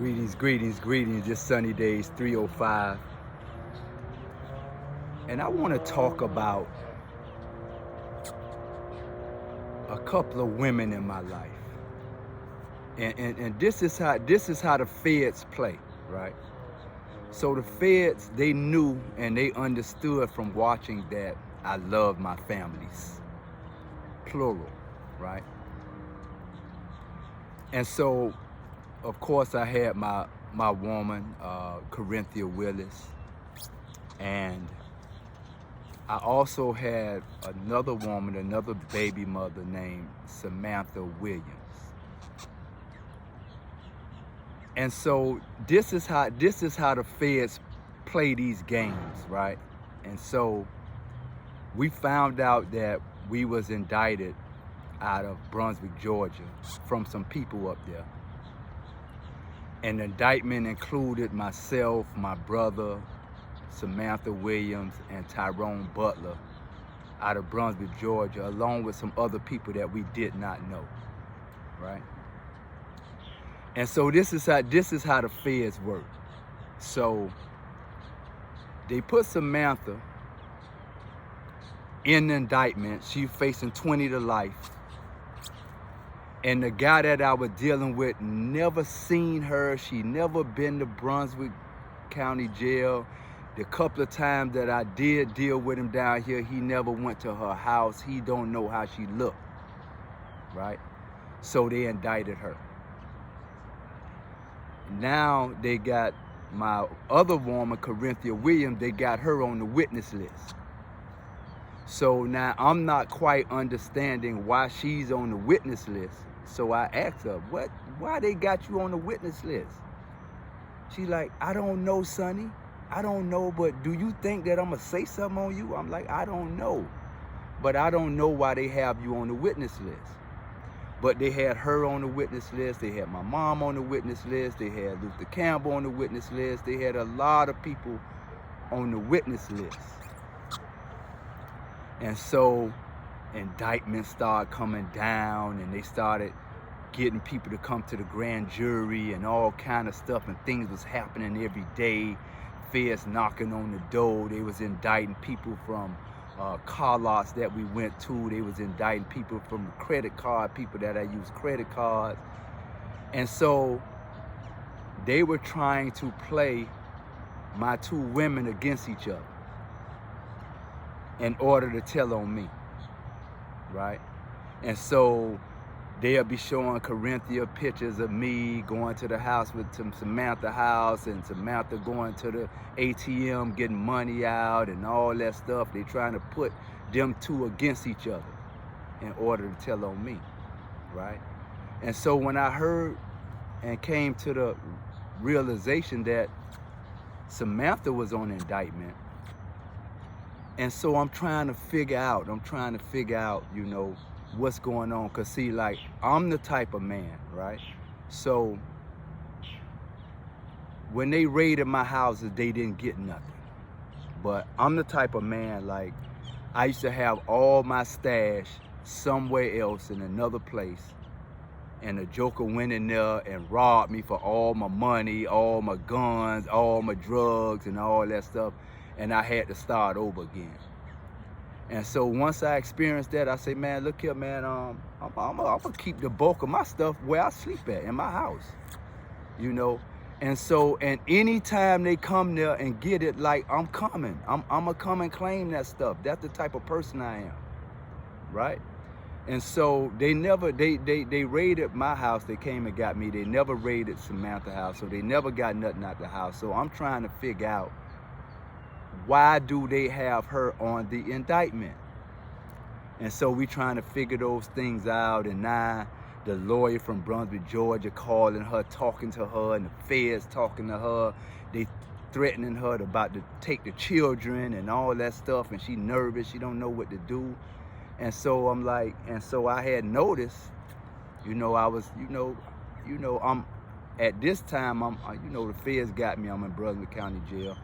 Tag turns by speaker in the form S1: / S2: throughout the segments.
S1: Greetings, greetings, greetings. Just sunny days, 305. And I want to talk about a couple of women in my life. And this is how the feds play, right? So the feds, they knew and they understood from watching that I love my families. Plural, right? And so, of course, I had my woman, Corinthia Willis, and I also had another woman, another baby mother named Samantha Williams. And so this is how the feds play these games, right? And so we found out that we was indicted out of Brunswick, Georgia, from some people up there. And the indictment included myself, my brother, Samantha Williams, and Tyrone Butler out of Brunswick, Georgia, along with some other people that we did not know, right? And so this is how the feds work. So they put Samantha in the indictment. She facing 20 to life. And the guy that I was dealing with never seen her. She never been to Brunswick County Jail. The couple of times that I did deal with him down here, he never went to her house. He don't know how she looked, right? So they indicted her. Now they got my other woman, Corinthia Williams, they got her on the witness list. So now I'm not quite understanding why she's on the witness list. So I asked her, why they got you on the witness list? She like, I don't know, Sonny. I don't know, but do you think that I'm gonna say something on you? I'm like, I don't know. But I don't know why they have you on the witness list. But they had her on the witness list. They had my mom on the witness list. They had Luther Campbell on the witness list. They had a lot of people on the witness list. And so indictments started coming down, and they started getting people to come to the grand jury and all kind of stuff, and things was happening every day. Feds knocking on the door. They was indicting people from car lots that we went to. They was indicting people from credit card, people that I use credit cards. And so they were trying to play my two women against each other in order to tell on me, right? And so they'll be showing Corinthia pictures of me going to the house with Samantha house, and Samantha going to the ATM getting money out and all that stuff. They trying to put them two against each other in order to tell on me, right? And so when I heard and came to the realization that Samantha was on indictment, and so I'm trying to figure out, you know, what's going on. Cause see, like, I'm the type of man, right? So when they raided my houses, they didn't get nothing. But I'm the type of man, like, I used to have all my stash somewhere else in another place, and the joker went in there and robbed me for all my money, all my guns, all my drugs, and all that stuff, and I had to start over again. And so once I experienced that, I say, man, look here, man, I'm gonna keep the bulk of my stuff where I sleep at, in my house, you know? And so, and anytime they come there and get it, like, I'm coming. I'm gonna come and claim that stuff. That's the type of person I am, right? And so they raided my house. They came and got me. They never raided Samantha's house, so they never got nothing out the house. So I'm trying to figure out, why do they have her on the indictment? And so we trying to figure those things out. And now the lawyer from Brunswick, Georgia, calling her, talking to her, and the feds talking to her. They threatening her about to take the children and all that stuff. And she nervous. She don't know what to do. And so I'm like, and so I had noticed, you know, I was, I'm at this time, the feds got me. I'm in Brunswick County Jail.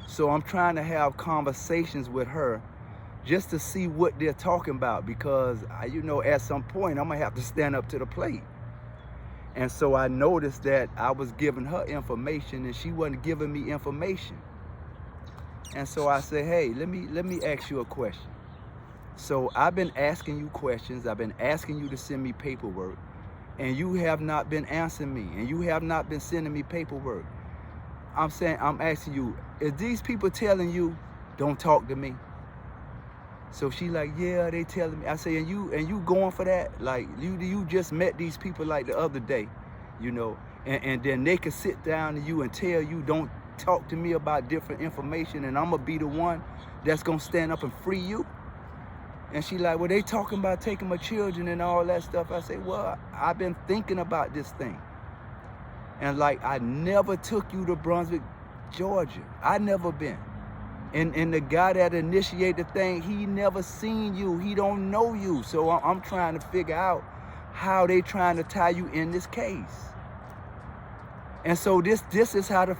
S1: So I'm trying to have conversations with her just to see what they're talking about, because, at some point I'm gonna have to stand up to the plate. And so I noticed that I was giving her information and she wasn't giving me information. And so I said, hey, let me ask you a question. So I've been asking you questions. I've been asking you to send me paperwork, and you have not been answering me, and you have not been sending me paperwork. I'm asking you, is these people telling you don't talk to me? So she like, yeah, they telling me. I say, and you going for that? Like you just met these people like the other day, you know, and then they can sit down to you and tell you don't talk to me about different information, and I'm gonna be the one that's gonna stand up and free you. And she like, well, they talking about taking my children and all that stuff. I say, well, I've been thinking about this thing. And like, I never took you to Brunswick, Georgia. I never been. And the guy that initiated the thing, he never seen you. He don't know you. So I'm trying to figure out how they trying to tie you in this case. And so this is how the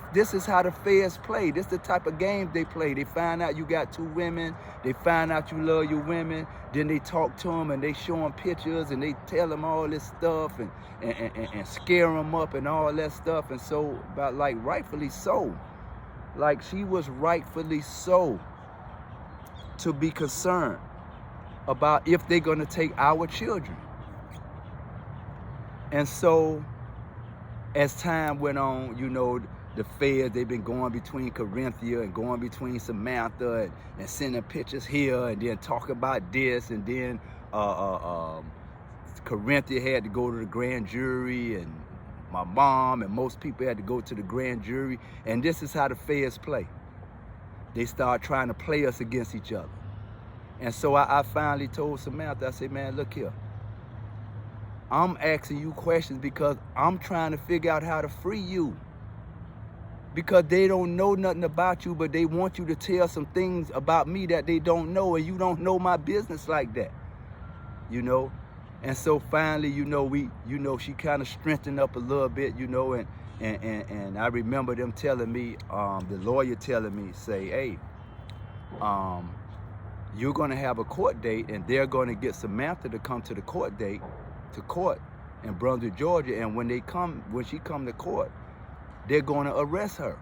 S1: feds play. This is the type of game they play. They find out you got 2 women. They find out you love your women. Then they talk to them and they show them pictures and they tell them all this stuff and scare them up and all that stuff. And so, about like rightfully so, like she was rightfully so to be concerned about if they're gonna take our children. And so, as time went on, you know, the feds, they've been going between Corinthia and going between Samantha and sending pictures here and then talk about this. And then Corinthia had to go to the grand jury, and my mom and most people had to go to the grand jury. And this is how the feds play. They start trying to play us against each other. And so I finally told Samantha, I said, man, look here. I'm asking you questions because I'm trying to figure out how to free you. Because they don't know nothing about you, but they want you to tell some things about me that they don't know, and you don't know my business like that, you know? And so finally, you know, she kind of strengthened up a little bit, you know, and I remember them telling me, the lawyer telling me, say, hey, you're gonna have a court date and they're gonna get Samantha to come to the court date, to court in Brunswick, Georgia, and when she come to court, they're gonna arrest her.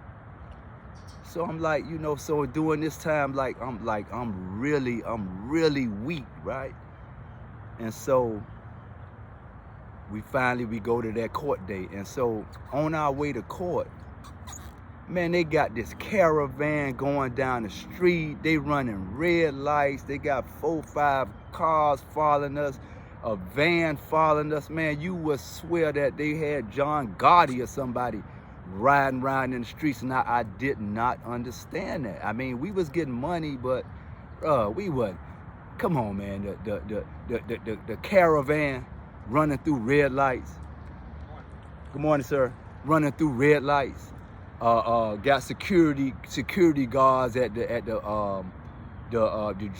S1: So I'm like, you know, so during this time, I'm really weak, right? And so we go to that court date. And so on our way to court, man, they got this caravan going down the street. They running red lights. They got 4, 5 cars following us, a van following us. Man, you would swear that they had John Gotti or somebody riding around in the streets, and I did not understand that. I mean, we was getting money, but we wasn't. Come on, man, the caravan running through red lights. Good morning, sir. Running through red lights. Got security guards at the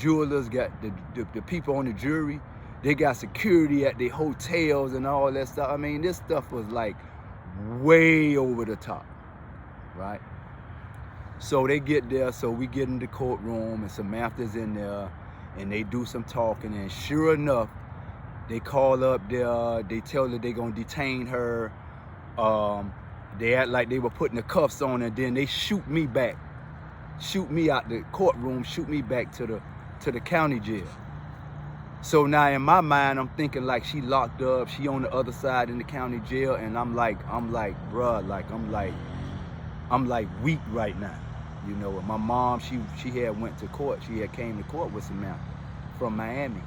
S1: jewelers, got the people on the jury. They got security at the hotels and all that stuff. I mean, this stuff was like way over the top, right? So they get there, so we get in the courtroom and Samantha's in there and they do some talking, and sure enough, they call up there, they tell her they're gonna detain her. They act like they were putting the cuffs on, and then they shoot me back. Shoot me out the courtroom, shoot me back to the county jail. So now in my mind, I'm thinking like she locked up, she on the other side in the county jail, and I'm like, bruh, I'm like weak right now. You know, my mom, she had went to court. She had came to court with Samantha from Miami.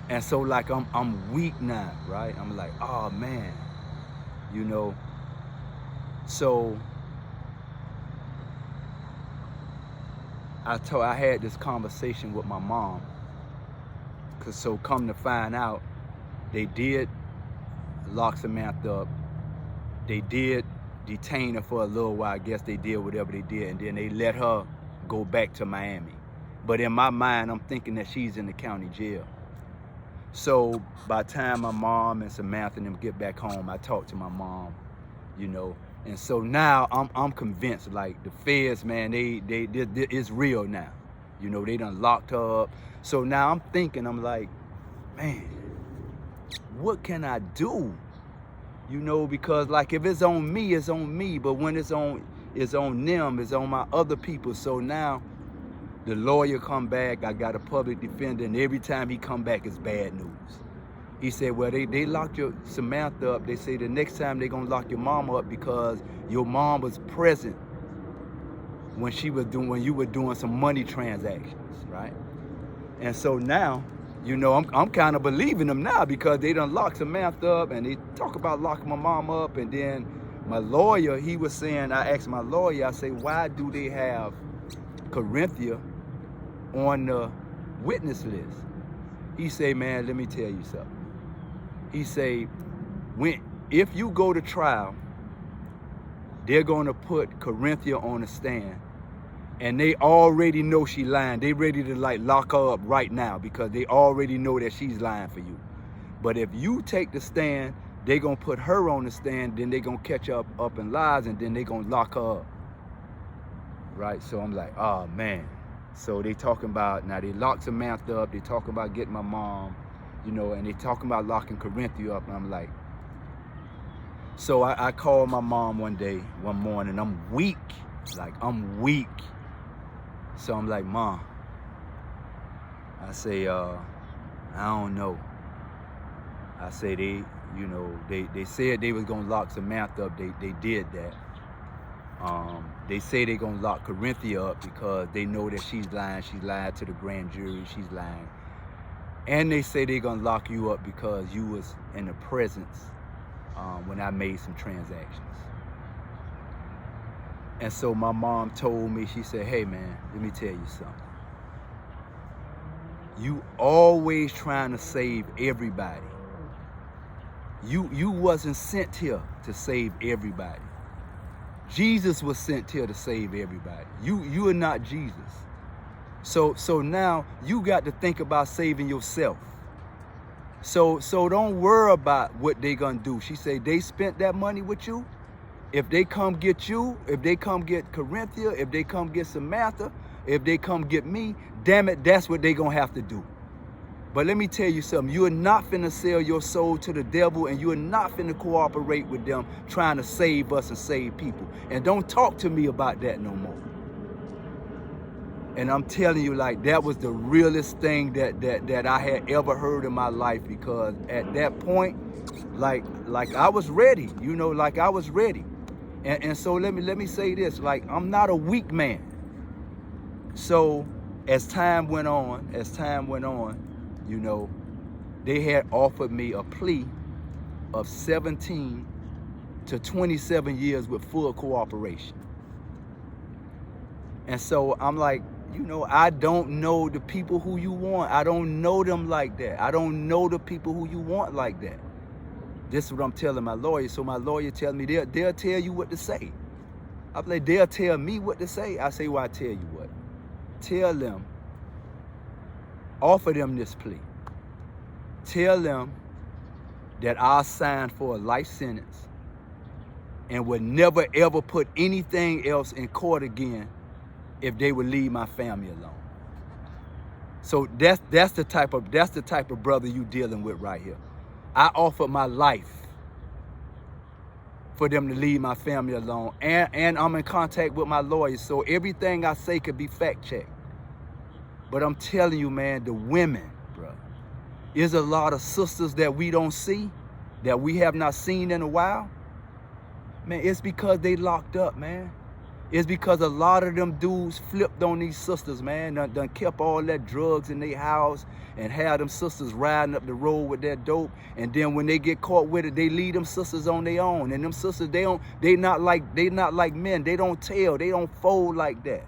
S1: And so like I'm weak now, right? I'm like, oh man, you know. So I had this conversation with my mom. Cause so come to find out, they did lock Samantha up. They did detain her for a little while. I guess they did whatever they did, and then they let her go back to Miami. But in my mind, I'm thinking that she's in the county jail. So by the time my mom and Samantha and them get back home, I talked to my mom, you know. And so now I'm convinced, like the feds, man, they it's real now. You know, they done locked her up. So now I'm thinking, I'm like, man, what can I do? You know, because like if it's on me, it's on me. But when it's on them, it's on my other people. So now the lawyer come back, I got a public defender, and every time he come back, it's bad news. He said, well, they locked your Samantha up. They say the next time they gonna lock your mama up because your mom was present when you were doing some money transactions, right? And so now, you know, I'm kind of believing them now because they done locked Samantha up, and they talk about locking my mom up. And then my lawyer, he was saying, I asked my lawyer, I say, why do they have Corinthia on the witness list? He say, man, let me tell you something. He say, if you go to trial, they're going to put Corinthia on the stand, and they already know she lying. They ready to like lock her up right now because they already know that she's lying for you. But if you take the stand, they going to put her on the stand, then they going to catch up in lies, and then they going to lock her up. Right? So I'm like, oh man. So they talking about, now they locked Samantha up, they talking about getting my mom, you know, and they talking about locking Corinthia up, and I'm like, so I called my mom one morning, I'm weak, So I'm like, Mom, I say, I don't know. I say they said they was gonna lock Samantha up, they did that. They say they gonna lock Corinthia up because they know that she's lying to the grand jury, she's lying. And they say they gonna lock you up because you was in the presence when I made some transactions. And so my mom told me, she said, hey man, let me tell you something. You always trying to save everybody. You wasn't sent here to save everybody. Jesus was sent here to save everybody. You are not Jesus. So now you got to think about saving yourself. So don't worry about what they gonna do. She said they spent that money with you. If they come get you, if they come get Corinthia, if they come get Samantha, if they come get me, damn it, that's what they gonna have to do. But let me tell you something, you are not finna sell your soul to the devil, and you are not finna cooperate with them trying to save us and save people. And don't talk to me about that no more. And I'm telling you, like, that was the realest thing that I had ever heard in my life, because at that point, like I was ready, you know, like I was ready. And so let me say this, like, I'm not a weak man. So as time went on, you know, they had offered me a plea of 17 to 27 years with full cooperation. And so I'm like, you know, I don't know the people who you want. I don't know them like that. I don't know the people who you want like that. This is what I'm telling my lawyer. So my lawyer tells me they'll tell you what to say. I'm like, they'll tell me what to say. I say, well, I tell you what. Tell them, offer them this plea. Tell them that I'll sign for a life sentence and would never ever put anything else in court again if they would leave my family alone. So that's the type of brother you dealing with right here. I offered my life for them to leave my family alone, and I'm in contact with my lawyers, so everything I say could be fact checked. But I'm telling you, man, the women, bro, is a lot of sisters that we don't see, that we have not seen in a while. Man, it's because they locked up, man. It's because a lot of them dudes flipped on these sisters, man. Done kept all that drugs in their house and had them sisters riding up the road with that dope. And then when they get caught with it, they leave them sisters on their own. And them sisters, they not like men. They don't tell. They don't fold like that.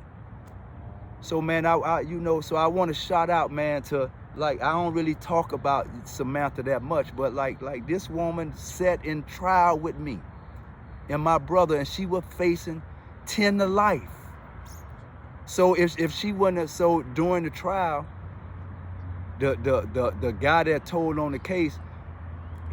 S1: So man, so I want to shout out, man, to, like, I don't really talk about Samantha that much, but like this woman sat in trial with me and my brother, and she was facing 10 to life. So if she wasn't, so during the trial, the guy that told on the case,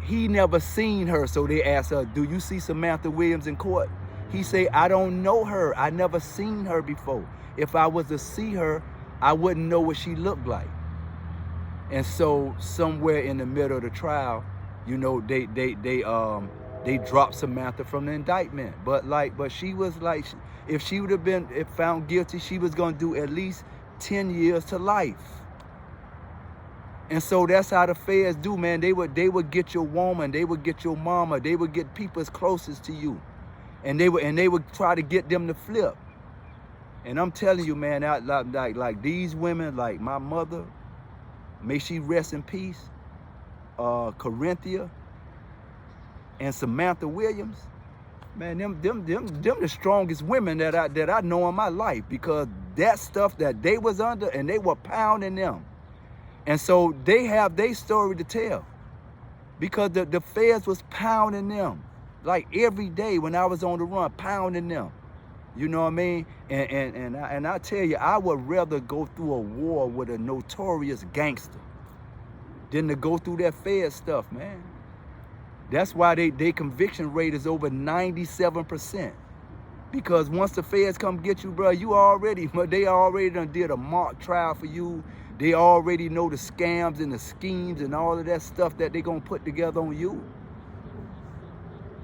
S1: he never seen her. So they asked her, do you see Samantha Williams in court? He say, I don't know her. I never seen her before. If I was to see her, I wouldn't know what she looked like. And so somewhere in the middle of the trial, you know, they dropped Samantha from the indictment. But she was like, if she would have been found guilty, she was gonna do at least 10 years to life. And so that's how the feds do, man. They would get your woman, they would get your mama, they would get people as closest to you, and they would try to get them to flip. And I'm telling you, man, like these women, like my mother, may she rest in peace, Corinthia and Samantha Williams, man, them the strongest women that I know in my life, because that stuff that they was under, and they were pounding them. And so they have their story to tell, because the feds was pounding them like every day when I was on the run, pounding them. You know what I mean? And I tell you, I would rather go through a war with a notorious gangster than to go through that Fed stuff, man. That's why their conviction rate is over 97%. Because once the feds come get you, bro, they already done did a mock trial for you. They already know the scams and the schemes and all of that stuff that they gonna put together on you.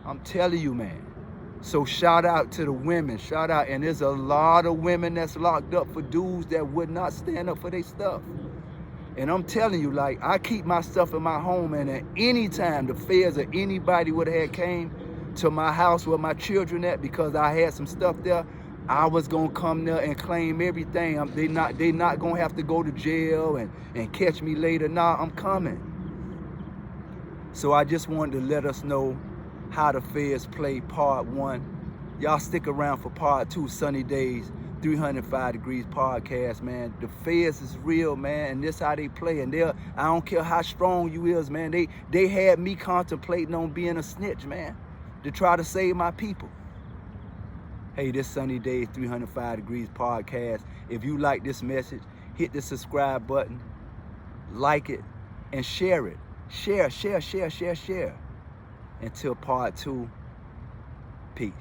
S1: I'm telling you, man. So shout out to the women, shout out. And there's a lot of women that's locked up for dudes that would not stand up for their stuff. And I'm telling you, like, I keep my stuff in my home, and at any time the feds or anybody would have came to my house where my children at, because I had some stuff there, I was gonna come there and claim everything. They not gonna have to go to jail and catch me later. Nah, I'm coming. So I just wanted to let us know how the feds play part 1. Y'all stick around for part 2, Sunny Days, 305 Degrees podcast, man. The feds is real, man, and this how they play. And I don't care how strong you is, man. They had me contemplating on being a snitch, man, to try to save my people. Hey, this Sunny Days 305 Degrees podcast. If you like this message, hit the subscribe button, like it, and share it. Share. Until part 2, peace.